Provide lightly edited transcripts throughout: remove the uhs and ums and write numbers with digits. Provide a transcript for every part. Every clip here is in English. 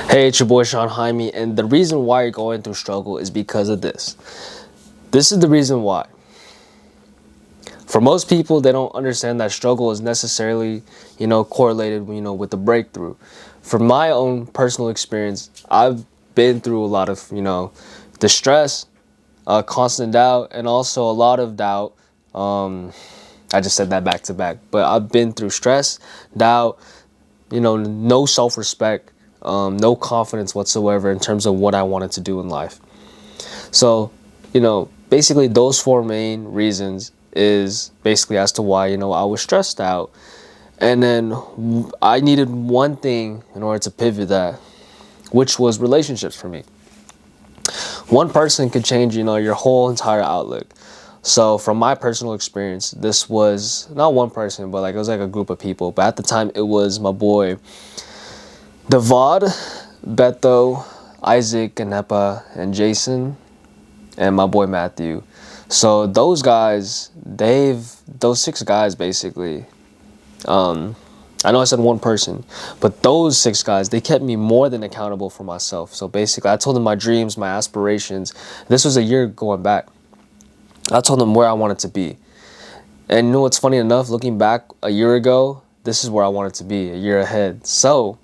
Hey, it's your boy Sean Jaime, and the reason why you're going through struggle is because of this. This is the reason why. For most people, they don't understand that struggle is necessarily, correlated, with the breakthrough. From my own personal experience, I've been through a lot of, distress, constant doubt, and also a lot of doubt. I just said that back to back, but I've been through stress, doubt, no self-respect, no confidence whatsoever in terms of what I wanted to do in life. So, basically those four main reasons is basically as to why, I was stressed out. And then I needed one thing in order to pivot that, which was relationships for me. One person could change, your whole entire outlook. So from my personal experience, this was not one person, but like it was like a group of people. But at the time, it was my boy Devad, Beto, Isaac, Ganepa, and Jason, and my boy Matthew. So those six guys basically, I know I said one person, but those six guys, they kept me more than accountable for myself. So basically, I told them my dreams, my aspirations. This was a year going back. I told them where I wanted to be. And you know what's funny enough, looking back a year ago, this is where I wanted to be a year ahead. So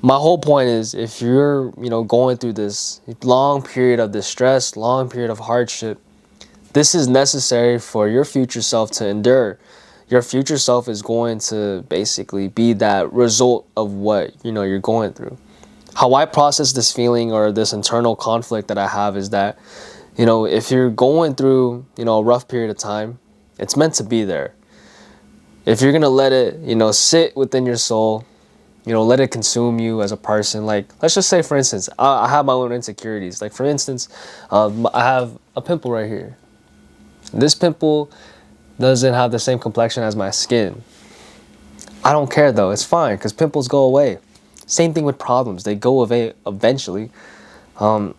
my whole point is, if you're, going through this long period of distress, long period of hardship, this is necessary for your future self to endure. Your future self is going to basically be that result of what, you're going through. How I process this feeling or this internal conflict that I have is that, if you're going through, a rough period of time, it's meant to be there. If you're going to let it, sit within your soul, let it consume you as a person. Like, let's just say, for instance, I have my own insecurities. Like, for instance, I have a pimple right here. This pimple doesn't have the same complexion as my skin. I don't care though. It's fine because pimples go away. Same thing with problems. They go away eventually. And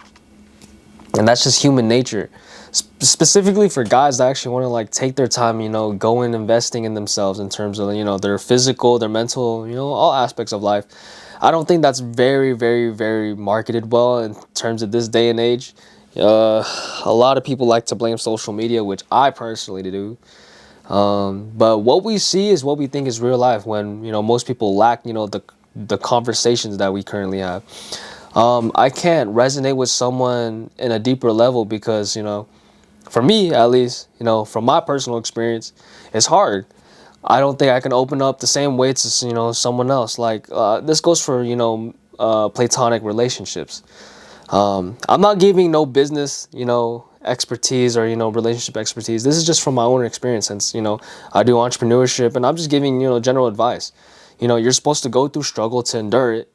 that's just human nature. Specifically for guys that actually want to like take their time, go in investing in themselves in terms of, their physical, their mental, all aspects of life. I don't think that's very, very, very marketed well in terms of this day and age. A lot of people like to blame social media, which I personally do. But what we see is what we think is real life when, most people lack, the conversations that we currently have. I can't resonate with someone in a deeper level because, for me at least, from my personal experience, it's hard. I don't think I can open up the same way to, someone else. Like, this goes for, platonic relationships. I'm not giving no business, expertise or, relationship expertise. This is just from my own experience since, I do entrepreneurship, and I'm just giving, general advice. You're supposed to go through struggle to endure it,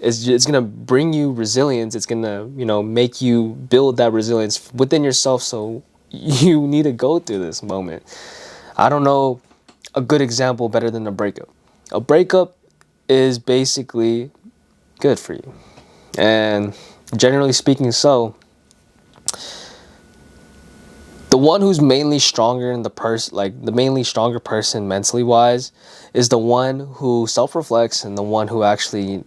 it's going to bring you resilience. It's going to, make you build that resilience within yourself. So you need to go through this moment. I don't know a good example better than a breakup. A breakup is basically good for you. And generally speaking, so the one who's mainly stronger in the person, like the mainly stronger person mentally wise, is the one who self-reflects and the one who actually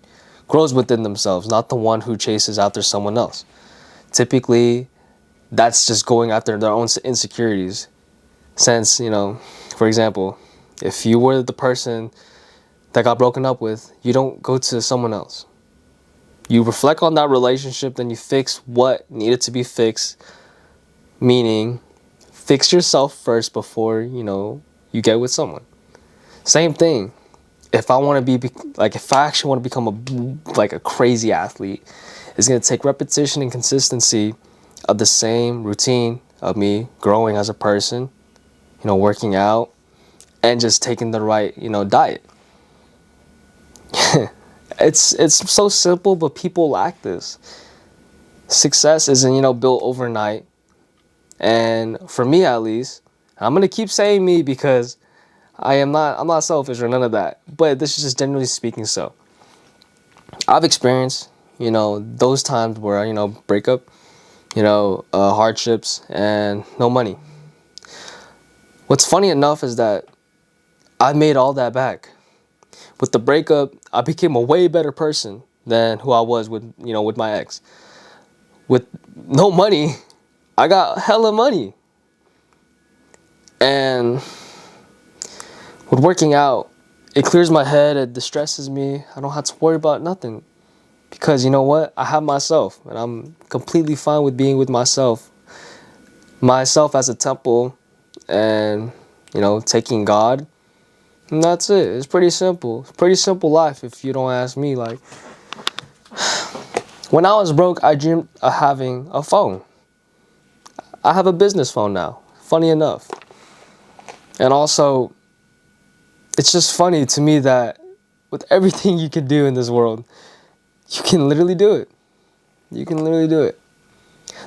grows within themselves, not the one who chases after someone else. Typically, that's just going after their own insecurities. Since, for example, if you were the person that got broken up with, you don't go to someone else. You reflect on that relationship, then you fix what needed to be fixed, meaning fix yourself first before, you get with someone. Same thing. If I want to be like, if I actually want to become a crazy athlete, it's going to take repetition and consistency of the same routine of me growing as a person, working out and just taking the right, diet. It's so simple, but people lack this. Success isn't, built overnight. And for me at least, I'm going to keep saying me because I'm not selfish or none of that. But this is just generally speaking so. I've experienced, those times where, breakup, hardships and no money. What's funny enough is that I made all that back. With the breakup, I became a way better person. than who I was with, with my ex. With no money, I got hella money. And with working out, it clears my head, it distresses me. I don't have to worry about nothing. Because you know what? I have myself, and I'm completely fine with being with myself. Myself as a temple, and, taking God. And that's it. It's pretty simple. It's a pretty simple life if you don't ask me. Like, when I was broke, I dreamed of having a phone. I have a business phone now, funny enough. And also, it's just funny to me that with everything you can do in this world, you can literally do it. You can literally do it.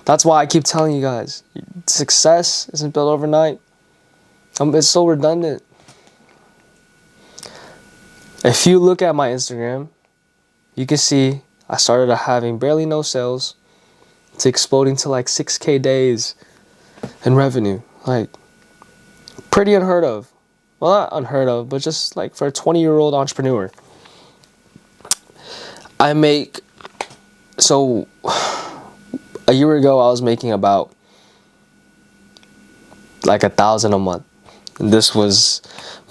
That's why I keep telling you guys, success isn't built overnight. It's so redundant. If you look at my Instagram, you can see I started having barely no sales to exploding to like 6K days in revenue. Like, pretty unheard of. Well, not unheard of, but just like for a 20-year-old entrepreneur. So a year ago, I was making about like $1,000 a month. And this was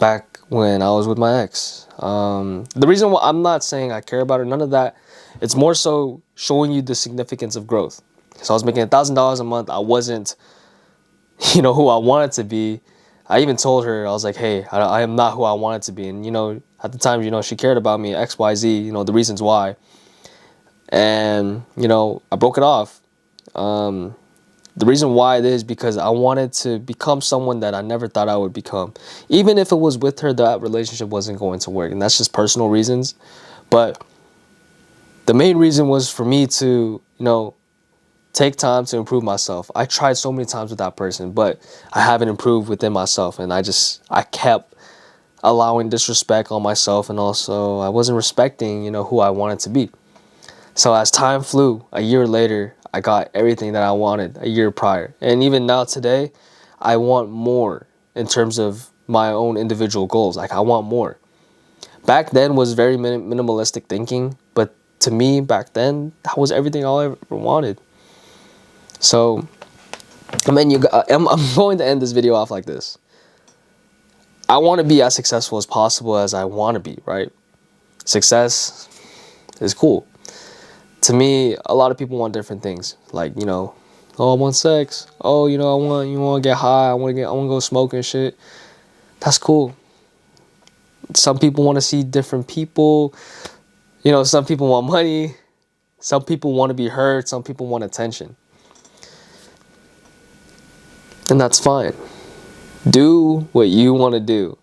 back when I was with my ex. The reason why I'm not saying I care about it, none of that. It's more so showing you the significance of growth. So I was making $1,000 a month. I wasn't, who I wanted to be. I even told her, I was like, hey, I am not who I wanted to be. And, at the time, she cared about me, X, Y, Z, the reasons why. And, I broke it off. The reason why it is because I wanted to become someone that I never thought I would become. Even if it was with her, that relationship wasn't going to work. And that's just personal reasons. But the main reason was for me to, take time to improve myself. I tried so many times with that person, but I haven't improved within myself. And I kept allowing disrespect on myself. And also I wasn't respecting, who I wanted to be. So as time flew, a year later, I got everything that I wanted a year prior. And even now today, I want more in terms of my own individual goals. Like, I want more. Back then was very minimalistic thinking, but to me back then, that was everything I ever wanted. So, I'm going to end this video off like this. I want to be as successful as possible as I want to be, right? Success is cool. To me, a lot of people want different things. Like, oh, I want sex. Oh, I want to get high. I want to go smoke and shit. That's cool. Some people want to see different people. Some people want money. Some people want to be heard. Some people want attention. And that's fine. Do what you want to do.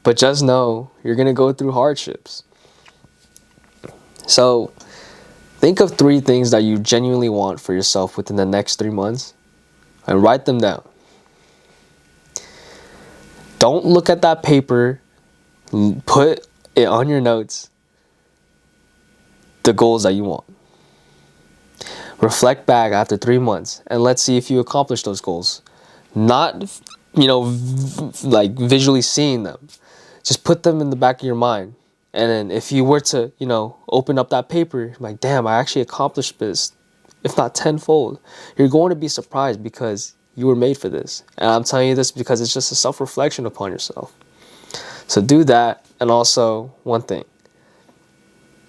But just know you're going to go through hardships. So, think of 3 things that you genuinely want for yourself within the next 3 months and write them down. Don't look at that paper. Put it on your notes. The goals that you want. Reflect back after 3 months and let's see if you accomplished those goals. Not, like visually seeing them. Just put them in the back of your mind. And then if you were to, open up that paper, like, damn, I actually accomplished this, if not tenfold. You're going to be surprised because you were made for this. And I'm telling you this because it's just a self-reflection upon yourself. So do that. And also, one thing.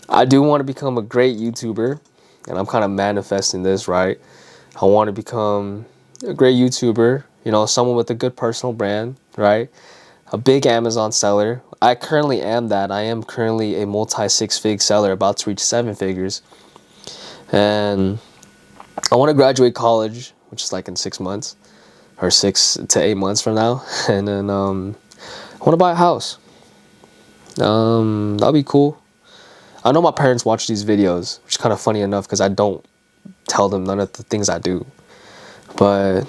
I do want to become a great YouTuber. And I'm kind of manifesting this, right? I want to become a great YouTuber. Someone with a good personal brand, right? A big Amazon seller. I currently am that. I am currently a multi-6-fig seller, about to reach 7 figures. And I want to graduate college, which is like in 6 months, or 6 to 8 months from now. And then I want to buy a house. That'll be cool. I know my parents watch these videos, which is kind of funny enough because I don't tell them none of the things I do. But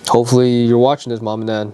hopefully you're watching this, Mom and Dad.